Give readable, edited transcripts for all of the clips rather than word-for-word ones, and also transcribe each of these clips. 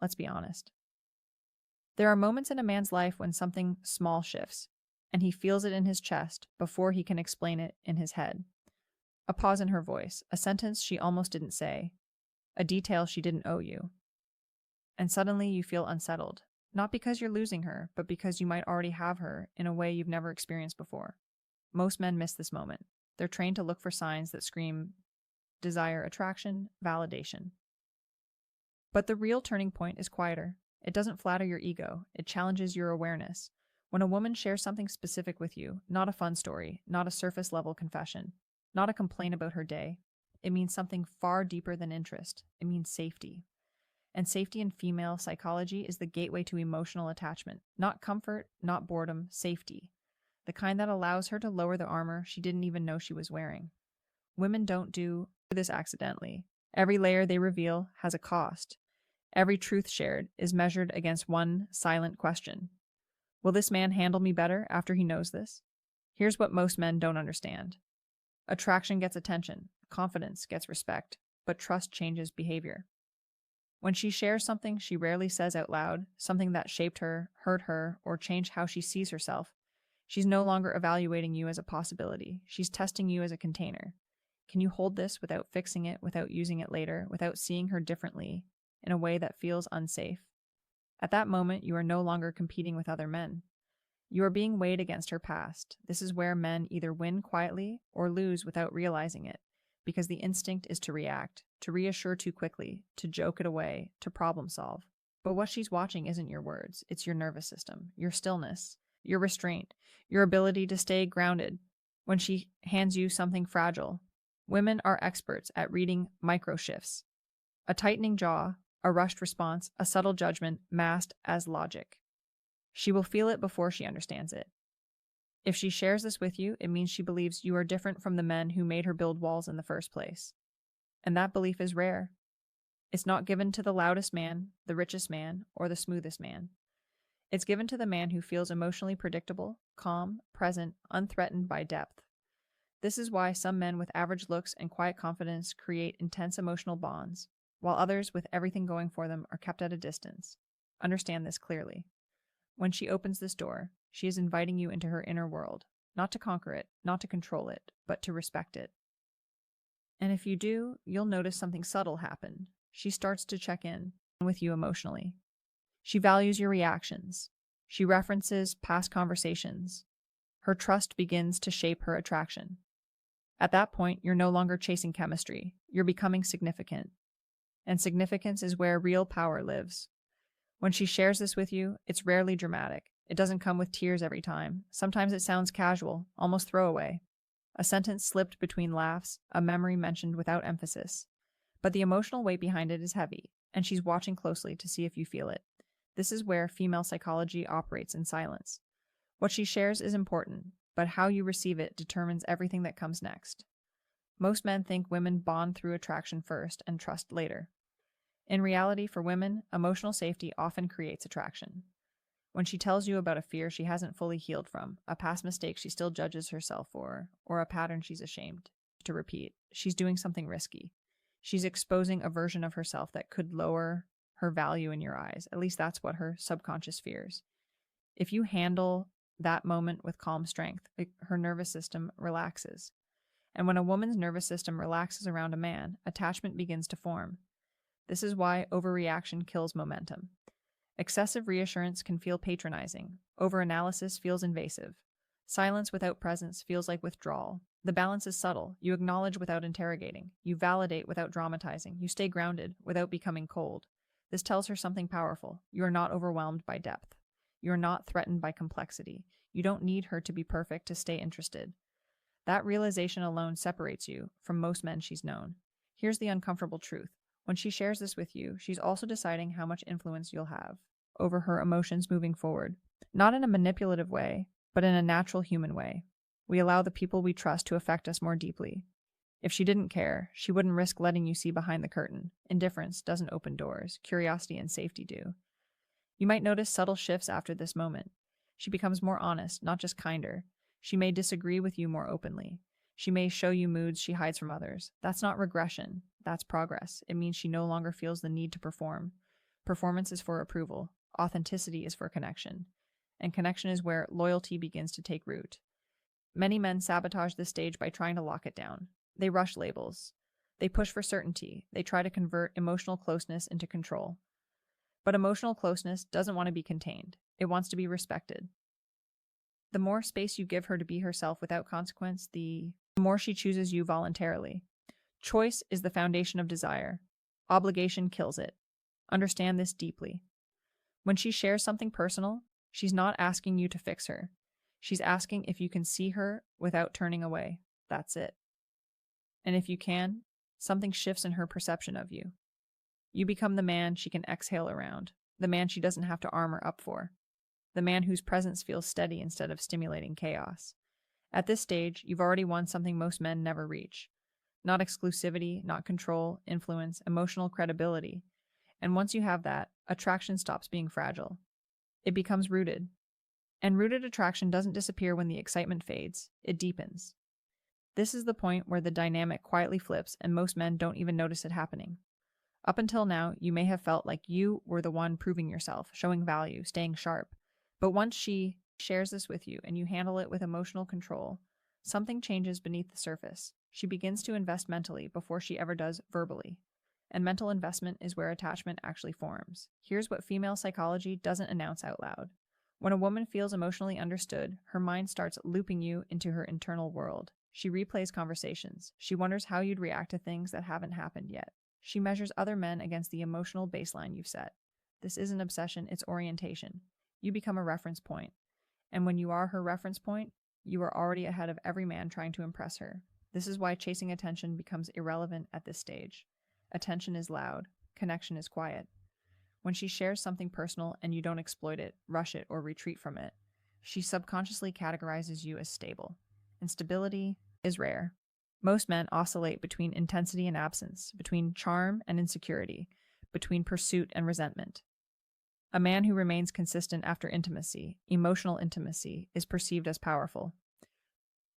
Let's be honest. There are moments in a man's life when something small shifts, and he feels it in his chest before he can explain it in his head. A pause in her voice, a sentence she almost didn't say, a detail she didn't owe you. And suddenly you feel unsettled, not because you're losing her, but because you might already have her in a way you've never experienced before. Most men miss this moment. They're trained to look for signs that scream desire, attraction, validation. But the real turning point is quieter. It doesn't flatter your ego, it challenges your awareness. When a woman shares something specific with you, not a fun story, not a surface level confession, not a complaint about her day, it means something far deeper than interest. It means safety. And safety in female psychology is the gateway to emotional attachment. Not comfort, not boredom, safety. The kind that allows her to lower the armor she didn't even know she was wearing. Women don't do this accidentally. Every layer they reveal has a cost. Every truth shared is measured against one silent question. Will this man handle me better after he knows this? Here's what most men don't understand. Attraction gets attention, confidence gets respect, but trust changes behavior. When she shares something she rarely says out loud, something that shaped her, hurt her, or changed how she sees herself, she's no longer evaluating you as a possibility. She's testing you as a container. Can you hold this without fixing it, without using it later, without seeing her differently, in a way that feels unsafe? At that moment, you are no longer competing with other men. You are being weighed against her past. This is where men either win quietly or lose without realizing it, because the instinct is to react, to reassure too quickly, to joke it away, to problem solve. But what she's watching isn't your words, it's your nervous system, your stillness, your restraint, your ability to stay grounded. When she hands you something fragile, women are experts at reading micro shifts. A tightening jaw, a rushed response, a subtle judgment masked as logic. She will feel it before she understands it. If she shares this with you, it means she believes you are different from the men who made her build walls in the first place. And that belief is rare. It's not given to the loudest man, the richest man, or the smoothest man. It's given to the man who feels emotionally predictable, calm, present, unthreatened by depth. This is why some men with average looks and quiet confidence create intense emotional bonds, while others with everything going for them are kept at a distance. Understand this clearly. When she opens this door, she is inviting you into her inner world, not to conquer it, not to control it, but to respect it. And if you do, you'll notice something subtle happen. She starts to check in with you emotionally. She values your reactions. She references past conversations. Her trust begins to shape her attraction. At that point, you're no longer chasing chemistry. You're becoming significant. And significance is where real power lives. When she shares this with you, it's rarely dramatic. It doesn't come with tears every time. Sometimes it sounds casual, almost throwaway. A sentence slipped between laughs, a memory mentioned without emphasis. But the emotional weight behind it is heavy, and she's watching closely to see if you feel it. This is where female psychology operates in silence. What she shares is important, but how you receive it determines everything that comes next. Most men think women bond through attraction first and trust later. In reality, for women, emotional safety often creates attraction. When she tells you about a fear she hasn't fully healed from, a past mistake she still judges herself for, or a pattern she's ashamed to repeat, she's doing something risky. She's exposing a version of herself that could lower her value in your eyes. At least that's what her subconscious fears. If you handle that moment with calm strength, her nervous system relaxes. And when a woman's nervous system relaxes around a man, attachment begins to form. This is why overreaction kills momentum. Excessive reassurance can feel patronizing. Overanalysis feels invasive. Silence without presence feels like withdrawal. The balance is subtle. You acknowledge without interrogating. You validate without dramatizing. You stay grounded without becoming cold. This tells her something powerful. You are not overwhelmed by depth. You are not threatened by complexity. You don't need her to be perfect to stay interested. That realization alone separates you from most men she's known. Here's the uncomfortable truth. When she shares this with you, she's also deciding how much influence you'll have over her emotions moving forward. Not in a manipulative way, but in a natural human way. We allow the people we trust to affect us more deeply. If she didn't care, she wouldn't risk letting you see behind the curtain. Indifference doesn't open doors. Curiosity and safety do. You might notice subtle shifts after this moment. She becomes more honest, not just kinder. She may disagree with you more openly. She may show you moods she hides from others. That's not regression. That's progress. It means she no longer feels the need to perform. Performance is for approval. Authenticity is for connection. And connection is where loyalty begins to take root. Many men sabotage this stage by trying to lock it down. They rush labels. They push for certainty. They try to convert emotional closeness into control. But emotional closeness doesn't want to be contained. It wants to be respected. The more space you give her to be herself without consequence, the more she chooses you voluntarily. Choice is the foundation of desire. Obligation kills it. Understand this deeply. When she shares something personal, she's not asking you to fix her. She's asking if you can see her without turning away. That's it. And if you can, something shifts in her perception of you. You become the man she can exhale around, the man she doesn't have to armor up for, the man whose presence feels steady instead of stimulating chaos. At this stage, you've already won something most men never reach. Not exclusivity, not control, influence, emotional credibility. And once you have that, attraction stops being fragile. It becomes rooted. And rooted attraction doesn't disappear when the excitement fades, it deepens. This is the point where the dynamic quietly flips and most men don't even notice it happening. Up until now, you may have felt like you were the one proving yourself, showing value, staying sharp. But once she shares this with you and you handle it with emotional control, something changes beneath the surface. She begins to invest mentally before she ever does verbally. And mental investment is where attachment actually forms. Here's what female psychology doesn't announce out loud. When a woman feels emotionally understood, her mind starts looping you into her internal world. She replays conversations. She wonders how you'd react to things that haven't happened yet. She measures other men against the emotional baseline you've set. This isn't obsession, it's orientation. You become a reference point. And when you are her reference point, you are already ahead of every man trying to impress her. This is why chasing attention becomes irrelevant at this stage. Attention is loud. Connection is quiet. When she shares something personal and you don't exploit it, rush it, or retreat from it, she subconsciously categorizes you as stable. And stability is rare. Most men oscillate between intensity and absence, between charm and insecurity, between pursuit and resentment. A man who remains consistent after intimacy, emotional intimacy, is perceived as powerful.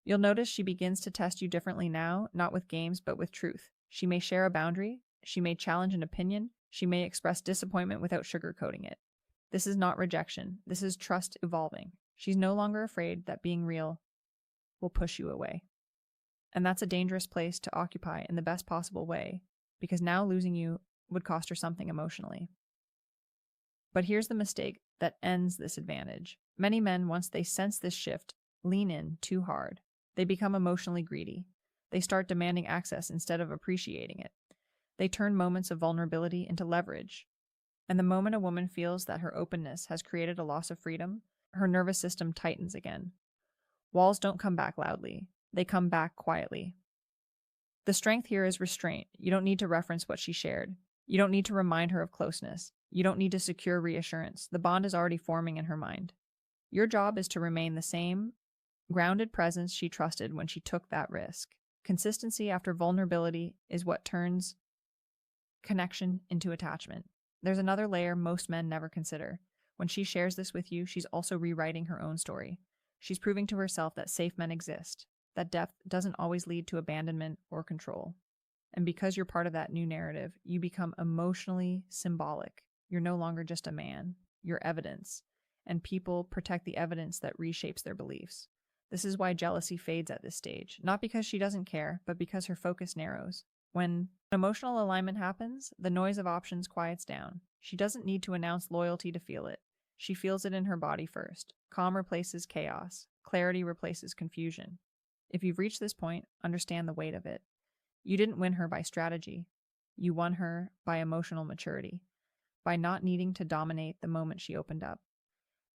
You'll notice she begins to test you differently now, not with games, but with truth. She may share a boundary, she may challenge an opinion, she may express disappointment without sugarcoating it. This is not rejection, this is trust evolving. She's no longer afraid that being real will push you away. And that's a dangerous place to occupy in the best possible way, because now losing you would cost her something emotionally. But here's the mistake that ends this advantage. Many men, once they sense this shift, lean in too hard. They become emotionally greedy. They start demanding access instead of appreciating it. They turn moments of vulnerability into leverage. And the moment a woman feels that her openness has created a loss of freedom, her nervous system tightens again. Walls don't come back loudly. They come back quietly. The strength here is restraint. You don't need to reference what she shared. You don't need to remind her of closeness. You don't need to secure reassurance. The bond is already forming in her mind. Your job is to remain the same grounded presence she trusted when she took that risk. Consistency after vulnerability is what turns connection into attachment. There's another layer most men never consider. When she shares this with you, she's also rewriting her own story. She's proving to herself that safe men exist, that depth doesn't always lead to abandonment or control. And because you're part of that new narrative, you become emotionally symbolic. You're no longer just a man, you're evidence. And people protect the evidence that reshapes their beliefs. This is why jealousy fades at this stage, not because she doesn't care, but because her focus narrows. When emotional alignment happens, the noise of options quiets down. She doesn't need to announce loyalty to feel it. She feels it in her body first. Calm replaces chaos. Clarity replaces confusion. If you've reached this point, understand the weight of it. You didn't win her by strategy. You won her by emotional maturity, by not needing to dominate the moment she opened up.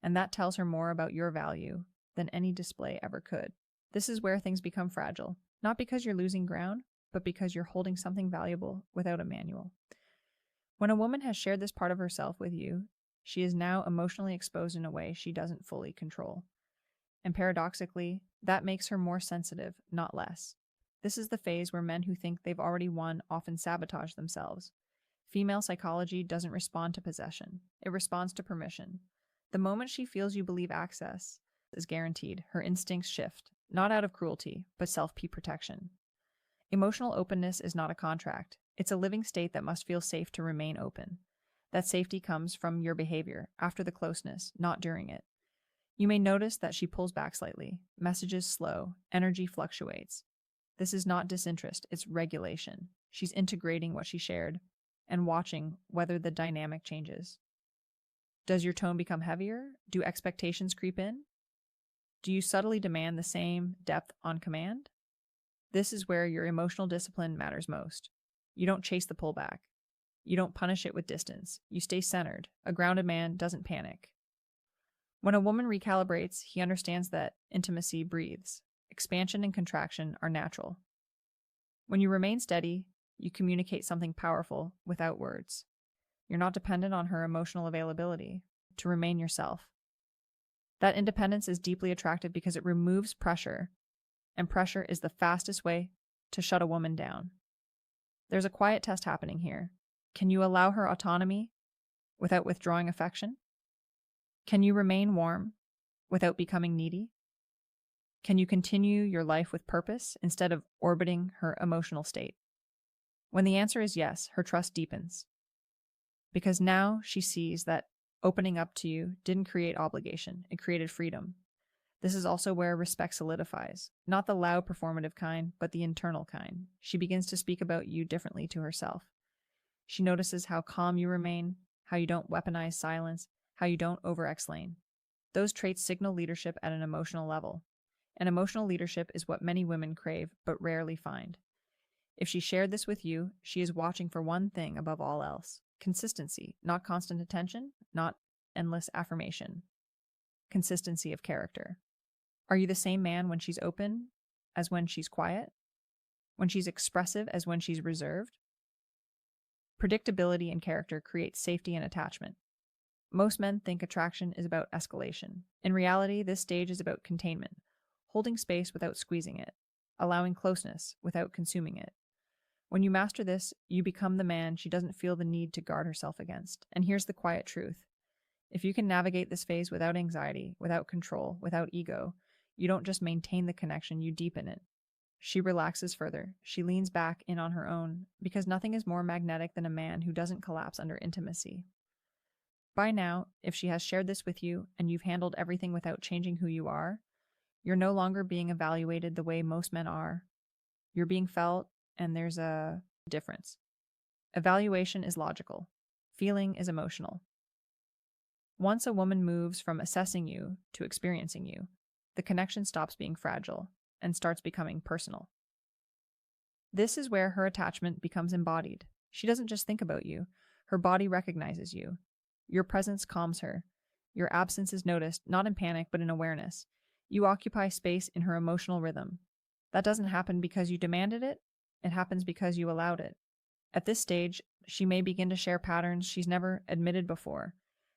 And that tells her more about your value than any display ever could. This is where things become fragile, not because you're losing ground, but because you're holding something valuable without a manual. When a woman has shared this part of herself with you, she is now emotionally exposed in a way she doesn't fully control. And paradoxically, that makes her more sensitive, not less. This is the phase where men who think they've already won often sabotage themselves. Female psychology doesn't respond to possession. It responds to permission. The moment she feels you believe access is guaranteed, her instincts shift, not out of cruelty, but self-protection. Emotional openness is not a contract. It's a living state that must feel safe to remain open. That safety comes from your behavior after the closeness, not during it. You may notice that she pulls back slightly, messages slow, energy fluctuates. This is not disinterest, it's regulation. She's integrating what she shared and watching whether the dynamic changes. Does your tone become heavier? Do expectations creep in? Do you subtly demand the same depth on command? This is where your emotional discipline matters most. You don't chase the pullback. You don't punish it with distance. You stay centered. A grounded man doesn't panic. When a woman recalibrates, he understands that intimacy breathes. Expansion and contraction are natural. When you remain steady, you communicate something powerful without words. You're not dependent on her emotional availability to remain yourself. That independence is deeply attractive because it removes pressure, and pressure is the fastest way to shut a woman down. There's a quiet test happening here. Can you allow her autonomy without withdrawing affection? Can you remain warm without becoming needy? Can you continue your life with purpose instead of orbiting her emotional state? When the answer is yes, her trust deepens. Because now she sees that opening up to you didn't create obligation, it created freedom. This is also where respect solidifies, not the loud performative kind, but the internal kind. She begins to speak about you differently to herself. She notices how calm you remain, how you don't weaponize silence, how you don't over-explain. Those traits signal leadership at an emotional level. And emotional leadership is what many women crave, but rarely find. If she shared this with you, she is watching for one thing above all else: consistency, not constant attention, not endless affirmation. Consistency of character. Are you the same man when she's open as when she's quiet? When she's expressive as when she's reserved? Predictability in character creates safety and attachment. Most men think attraction is about escalation. In reality, this stage is about containment, holding space without squeezing it, allowing closeness without consuming it. When you master this, you become the man she doesn't feel the need to guard herself against. And here's the quiet truth. If you can navigate this phase without anxiety, without control, without ego, you don't just maintain the connection, you deepen it. She relaxes further. She leans back in on her own, because nothing is more magnetic than a man who doesn't collapse under intimacy. By now, if she has shared this with you and you've handled everything without changing who you are, you're no longer being evaluated the way most men are. You're being felt, and there's a difference. Evaluation is logical. Feeling is emotional. Once a woman moves from assessing you to experiencing you, the connection stops being fragile and starts becoming personal. This is where her attachment becomes embodied. She doesn't just think about you. Her body recognizes you. Your presence calms her. Your absence is noticed, not in panic, but in awareness. You occupy space in her emotional rhythm. That doesn't happen because you demanded it. It happens because you allowed it. At this stage, she may begin to share patterns she's never admitted before,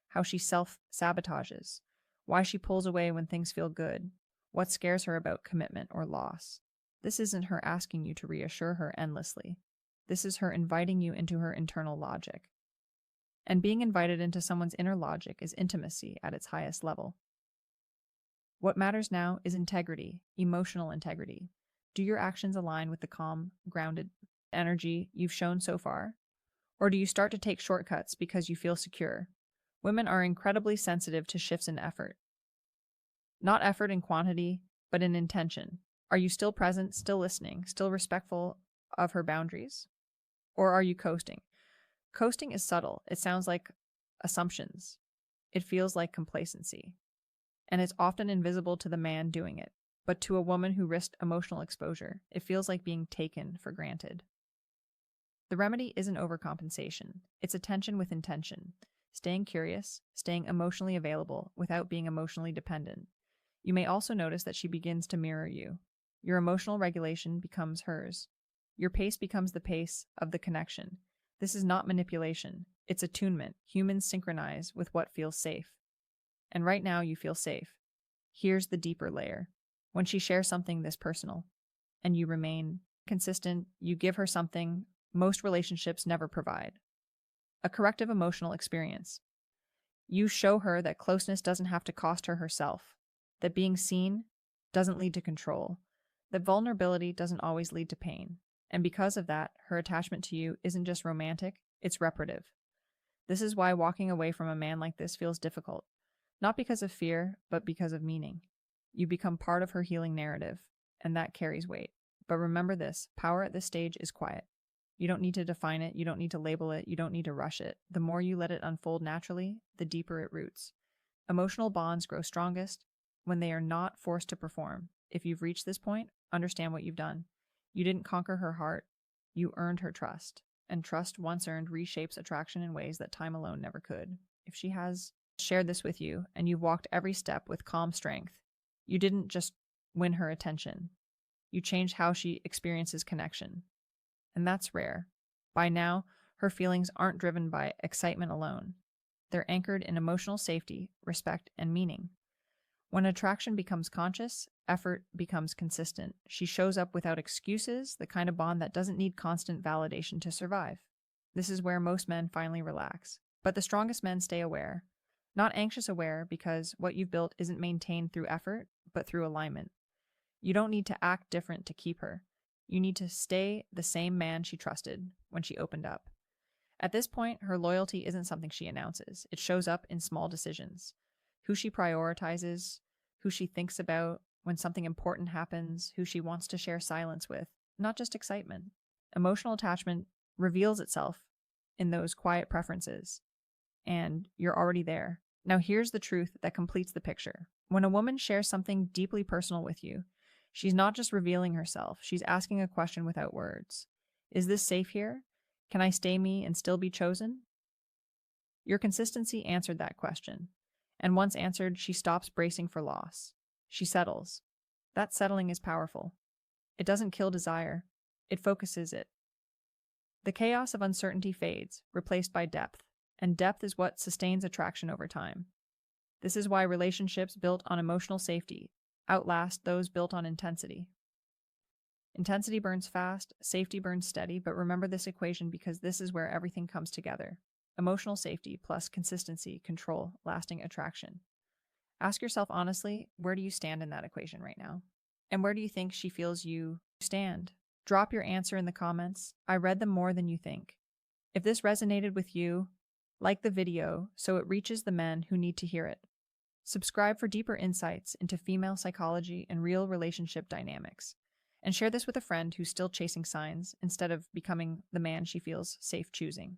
how she self-sabotages, why she pulls away when things feel good, what scares her about commitment or loss. This isn't her asking you to reassure her endlessly. This is her inviting you into her internal logic. And being invited into someone's inner logic is intimacy at its highest level. What matters now is integrity, emotional integrity. Do your actions align with the calm, grounded energy you've shown so far? Or do you start to take shortcuts because you feel secure? Women are incredibly sensitive to shifts in effort. Not effort in quantity, but in intention. Are you still present, still listening, still respectful of her boundaries? Or are you coasting? Coasting is subtle. It sounds like assumptions. It feels like complacency. And it's often invisible to the man doing it. But to a woman who risked emotional exposure, it feels like being taken for granted. The remedy isn't overcompensation. It's attention with intention. Staying curious, staying emotionally available without being emotionally dependent. You may also notice that she begins to mirror you. Your emotional regulation becomes hers. Your pace becomes the pace of the connection. This is not manipulation. It's attunement. Humans synchronize with what feels safe. And right now you feel safe. Here's the deeper layer. When she shares something this personal, and you remain consistent, you give her something most relationships never provide. A corrective emotional experience. You show her that closeness doesn't have to cost her herself, that being seen doesn't lead to control, that vulnerability doesn't always lead to pain. And because of that, her attachment to you isn't just romantic, it's reparative. This is why walking away from a man like this feels difficult, not because of fear, but because of meaning. You become part of her healing narrative, and that carries weight. But remember this, power at this stage is quiet. You don't need to define it, you don't need to label it, you don't need to rush it. The more you let it unfold naturally, the deeper it roots. Emotional bonds grow strongest when they are not forced to perform. If you've reached this point, understand what you've done. You didn't conquer her heart, you earned her trust. And trust once earned reshapes attraction in ways that time alone never could. If she has shared this with you and you've walked every step with calm strength, you didn't just win her attention. You changed how she experiences connection. And that's rare. By now, her feelings aren't driven by excitement alone. They're anchored in emotional safety, respect, and meaning. When attraction becomes conscious, effort becomes consistent. She shows up without excuses, the kind of bond that doesn't need constant validation to survive. This is where most men finally relax. But the strongest men stay aware. Not anxious aware, because what you've built isn't maintained through effort, but through alignment. You don't need to act different to keep her. You need to stay the same man she trusted when she opened up. At this point, her loyalty isn't something she announces. It shows up in small decisions. Who she prioritizes, who she thinks about when something important happens, who she wants to share silence with, not just excitement. Emotional attachment reveals itself in those quiet preferences, and you're already there. Now here's the truth that completes the picture. When a woman shares something deeply personal with you, she's not just revealing herself, she's asking a question without words. Is this safe here? Can I stay me and still be chosen? Your consistency answered that question. And once answered, she stops bracing for loss. She settles. That settling is powerful. It doesn't kill desire. It focuses it. The chaos of uncertainty fades, replaced by depth. And depth is what sustains attraction over time. This is why relationships built on emotional safety outlast those built on intensity. Intensity burns fast, safety burns steady, but remember this equation because this is where everything comes together. Emotional safety plus consistency, control, lasting attraction. Ask yourself honestly, where do you stand in that equation right now? And where do you think she feels you stand? Drop your answer in the comments. I read them more than you think. If this resonated with you, like the video so it reaches the men who need to hear it. Subscribe for deeper insights into female psychology and real relationship dynamics. And share this with a friend who's still chasing signs instead of becoming the man she feels safe choosing.